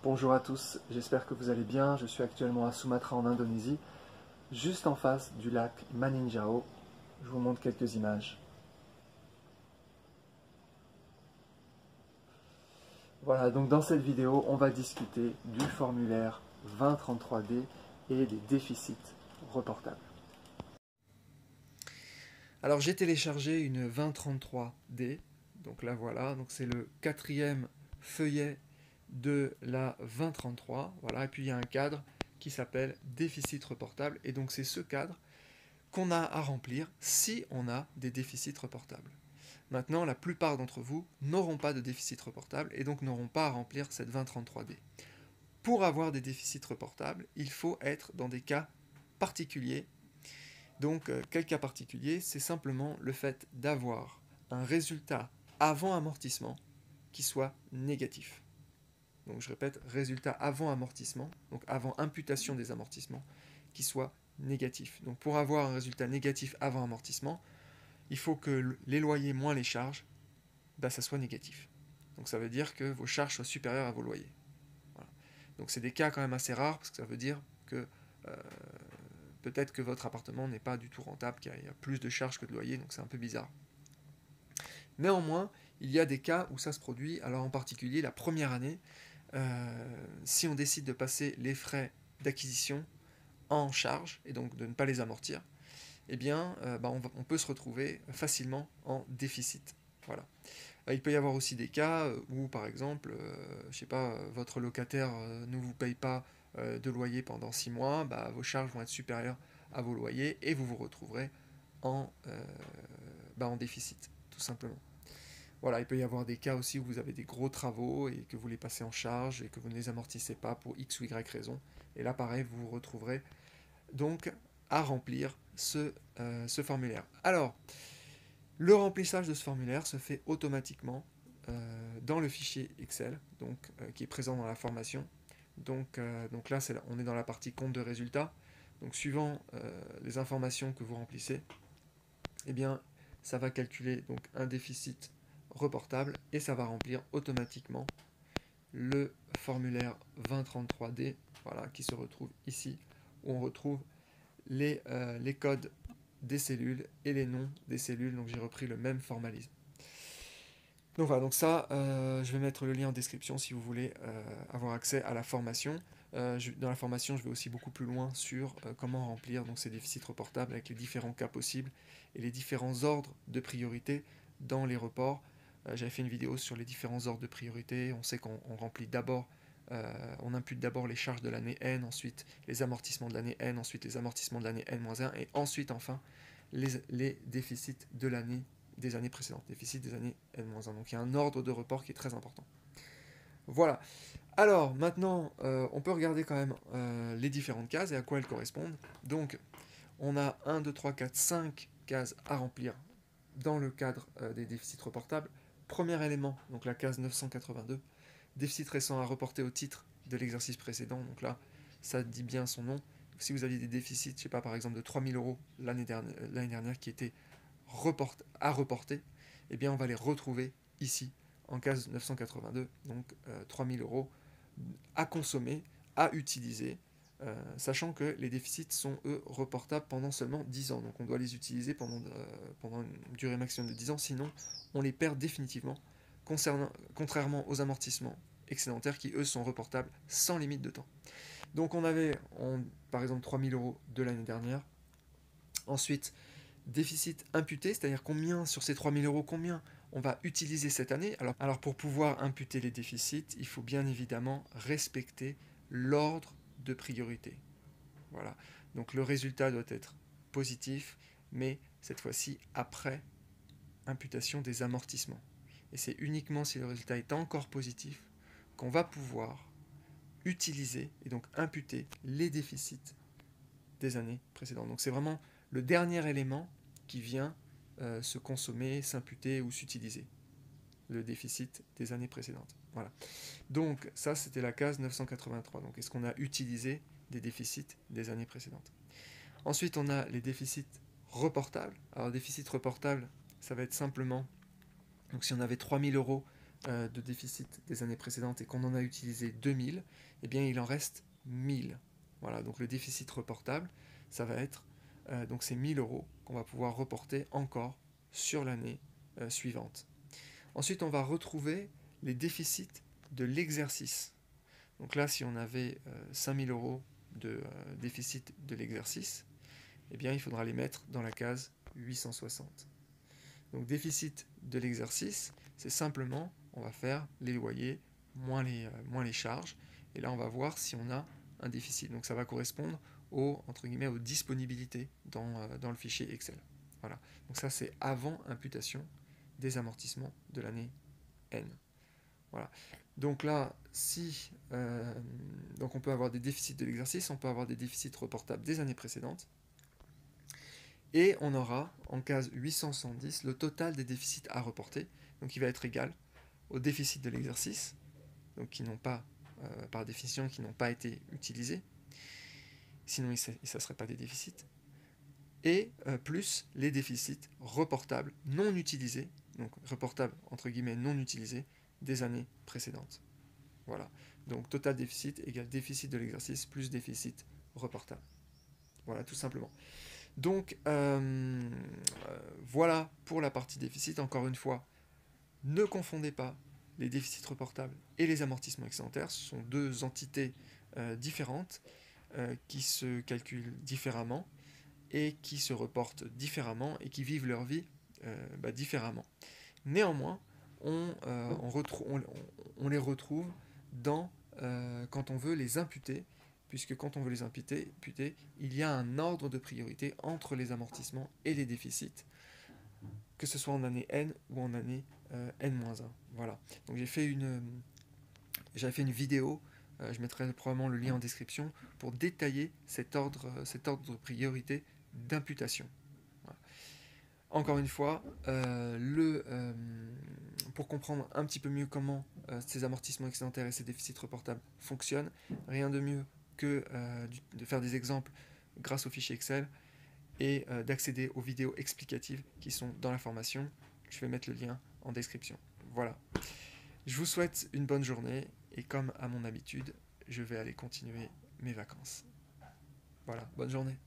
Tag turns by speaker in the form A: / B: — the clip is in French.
A: Bonjour à tous, j'espère que vous allez bien. Je suis actuellement à Sumatra en Indonésie, juste en face du lac Maninjau. Je vous montre quelques images. Voilà, donc dans cette vidéo, on va discuter du formulaire 2033D et des déficits reportables. Alors j'ai téléchargé une 2033D, donc là voilà, donc c'est le quatrième feuillet de la 2033, voilà, et puis il y a un cadre qui s'appelle déficit reportable, et donc c'est ce cadre qu'on a à remplir si on a des déficits reportables. Maintenant, la plupart d'entre vous n'auront pas de déficit reportable et donc n'auront pas à remplir cette 2033D. Pour avoir des déficits reportables, il faut être dans des cas particuliers. Donc, quel cas particulier? C'est simplement le fait d'avoir un résultat avant amortissement qui soit négatif. Donc, je répète, résultat avant amortissement, donc avant imputation des amortissements, qui soit négatif. Donc, pour avoir un résultat négatif avant amortissement, il faut que les loyers moins les charges, ça soit négatif. Donc ça veut dire que vos charges soient supérieures à vos loyers. Voilà. Donc c'est des cas quand même assez rares, parce que ça veut dire que peut-être que votre appartement n'est pas du tout rentable, qu'il y a plus de charges que de loyers, donc c'est un peu bizarre. Néanmoins, il y a des cas où ça se produit, alors en particulier la première année, si on décide de passer les frais d'acquisition en charge, et donc de ne pas les amortir, eh bien, on peut se retrouver facilement en déficit. Voilà. Il peut y avoir aussi des cas où, par exemple, je sais pas, votre locataire ne vous paye pas de loyer pendant 6 mois, vos charges vont être supérieures à vos loyers et vous vous retrouverez en déficit, tout simplement. Voilà, il peut y avoir des cas aussi où vous avez des gros travaux et que vous les passez en charge et que vous ne les amortissez pas pour X ou Y raison. Et là, pareil, vous vous retrouverez donc à remplir ce formulaire. Alors, le remplissage de ce formulaire se fait automatiquement dans le fichier Excel, donc, qui est présent dans la formation. Donc là, on est dans la partie compte de résultats. Donc suivant les informations que vous remplissez, eh bien, ça va calculer donc, un déficit reportable et ça va remplir automatiquement le formulaire 2033D, voilà, qui se retrouve ici, où on retrouve les codes des cellules et les noms des cellules. Donc j'ai repris le même formalisme. Donc voilà, donc ça, je vais mettre le lien en description si vous voulez avoir accès à la formation. Dans la formation, je vais aussi beaucoup plus loin sur comment remplir donc, ces déficits reportables avec les différents cas possibles et les différents ordres de priorité dans les reports. J'avais fait une vidéo sur les différents ordres de priorité. On sait qu'on remplit d'abord, on impute d'abord les charges de l'année N, ensuite les amortissements de l'année N, ensuite les amortissements de l'année N-1, et ensuite enfin les déficits de l'année des années précédentes, déficit des années N-1. Donc il y a un ordre de report qui est très important. Voilà. Alors maintenant, on peut regarder quand même les différentes cases et à quoi elles correspondent. Donc on a 1, 2, 3, 4, 5 cases à remplir dans le cadre des déficits reportables. Premier élément, donc la case 982, déficit récent à reporter au titre de l'exercice précédent. Donc là, ça dit bien son nom. Si vous aviez des déficits, je sais pas, par exemple de 3 000 € l'année dernière qui étaient à reporter, eh bien on va les retrouver ici en case 982, donc 3 000 € à consommer, à utiliser, sachant que les déficits sont eux reportables pendant seulement 10 ans, donc on doit les utiliser pendant une durée maximum de 10 ans, sinon on les perd définitivement, contrairement aux amortissements excédentaires qui eux sont reportables sans limite de temps. Donc on avait par exemple 3 000 € de l'année dernière, ensuite déficit imputé, c'est-à-dire combien sur ces 3 000 €, combien on va utiliser cette année. Alors pour pouvoir imputer les déficits, il faut bien évidemment respecter l'ordre de priorité. Voilà. Donc le résultat doit être positif, mais cette fois-ci après imputation des amortissements. Et c'est uniquement si le résultat est encore positif qu'on va pouvoir utiliser et donc imputer les déficits des années précédentes. Donc c'est vraiment le dernier élément qui vient se consommer, s'imputer ou s'utiliser. Le déficit des années précédentes. Voilà. Donc ça c'était la case 983. Donc est-ce qu'on a utilisé des déficits des années précédentes? Ensuite on a les déficits reportables. Alors déficit reportable, ça va être simplement, donc si on avait 3 000 € de déficit des années précédentes et qu'on en a utilisé 2000, eh bien il en reste 1000. Voilà, donc le déficit reportable, ça va être donc c'est 1000 euros qu'on va pouvoir reporter encore sur l'année suivante. Ensuite, on va retrouver les déficits de l'exercice. Donc là, si on avait 5000 euros de déficit de l'exercice, eh bien il faudra les mettre dans la case 860. Donc déficit de l'exercice, c'est simplement, on va faire les loyers moins les charges, et là on va voir si on a un déficit. Donc ça va correspondre entre guillemets, aux disponibilités dans le fichier Excel. Voilà. Donc ça c'est avant imputation des amortissements de l'année N. Voilà. Donc là, donc on peut avoir des déficits de l'exercice, on peut avoir des déficits reportables des années précédentes, et on aura en case 870 le total des déficits à reporter, donc il va être égal au déficit de l'exercice, donc qui n'ont pas, par définition, qui n'ont pas été utilisés, sinon ça ne serait pas des déficits, et plus les déficits reportables non utilisés, donc reportables entre guillemets non utilisés, des années précédentes. Voilà. Donc total déficit égale déficit de l'exercice plus déficit reportable. Voilà, tout simplement. Donc voilà pour la partie déficit. Encore une fois, ne confondez pas les déficits reportables et les amortissements excédentaires. Ce sont deux entités différentes qui se calculent différemment et qui se reportent différemment et qui vivent leur vie différemment. Néanmoins, on les retrouve quand on veut les imputer, puisque quand on veut les imputer, il y a un ordre de priorité entre les amortissements et les déficits, que ce soit en année N ou en année N-1. Voilà. Donc j'avais fait une vidéo, je mettrai probablement le lien en description, pour détailler cet ordre de priorité d'imputation. Voilà. Encore une fois, pour comprendre un petit peu mieux comment ces amortissements excédentaires et ces déficits reportables fonctionnent, rien de mieux que de faire des exemples grâce au fichier Excel et d'accéder aux vidéos explicatives qui sont dans la formation. Je vais mettre le lien en description. Voilà. Je vous souhaite une bonne journée et comme à mon habitude, je vais aller continuer mes vacances. Voilà, bonne journée.